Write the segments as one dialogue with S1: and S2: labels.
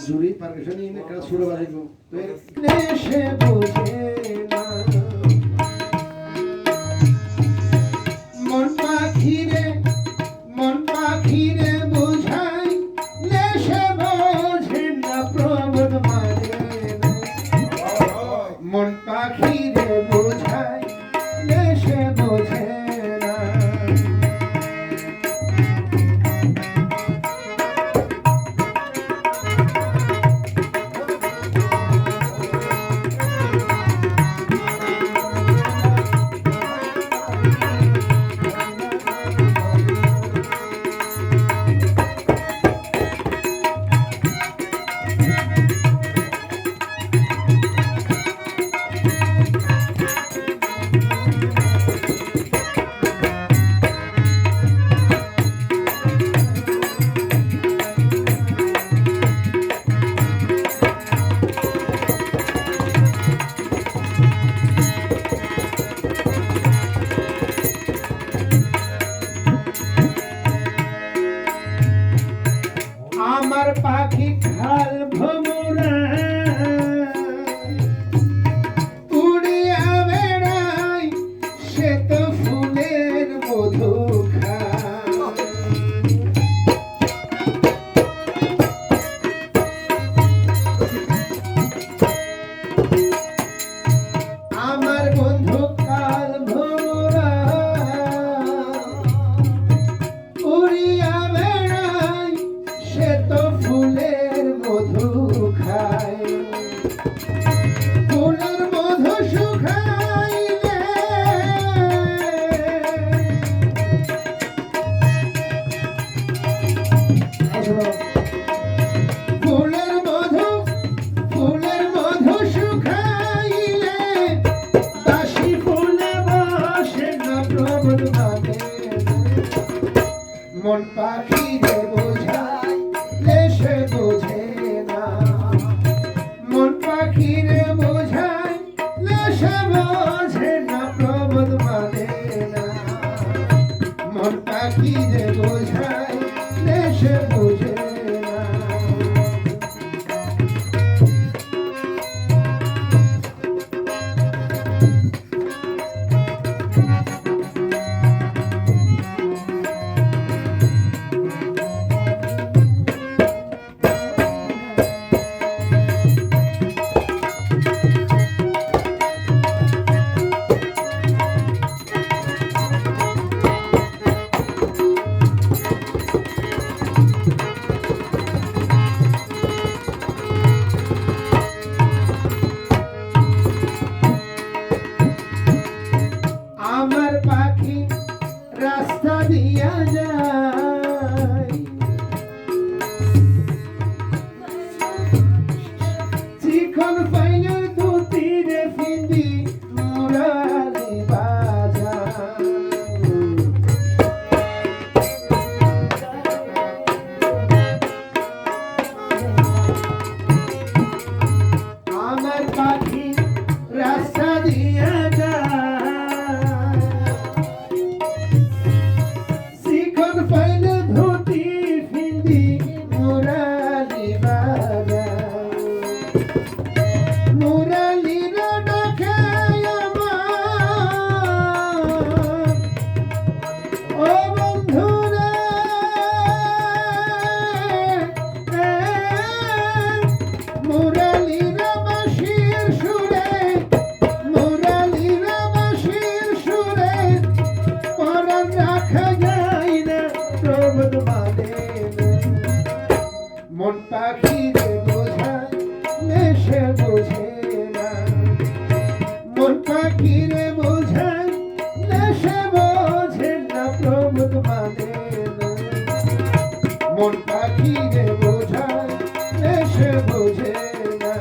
S1: জুরি permission নিয়ে একটা সুর বাজাইবো দেশে বুঝে না মন পাখিরে বুঝাই দেশে বোঝে না প্রবোধ মানে মন পাখিরে বুঝাই দেশে বোঝে না আমার পাখি খাল ভ্রমরা উড়িয়া বেড়াই সে তো ফুলের মধু আমার বন্ধু কাল ভ্রমরা উড়িয়া বেড়াই সে তো ফুলের মধু খায় ফুলের মধু শুকাইলে ফুলের মধু শুকাইলে বাসি ফুলে বসে না প্রবোধ মানে মন পাখিরে বোঝাই দেশে বোঝে না মন পাখিরে বোঝাই দেশে বোঝে না প্রবোধ মানে না মন পাখিরে বোঝাই দেশে বোঝে না আমার পাখি রাস্তা দিয়া যায় চিকন পাইলের দুটিরে ফিন্দি মুরারি বাজায় আমার পাখি রাস্তা দিয়া যায় পাইলে ধুতি ফিন্দি মুরালি বাবা মুরালির ডাকে আমার ও বন্ধুরে মুরালির বাঁশির সুরে পরাণ রাখা যায় না প্রবোধ মানে মন পাখিরে বোঝাই দেশে বোঝে না মন পাখিরে বোঝাই দেশে বোঝে না প্রবোধ মানে মন পাখিরে বোঝাই দেশে বোঝে না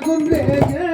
S1: আগুন লেগে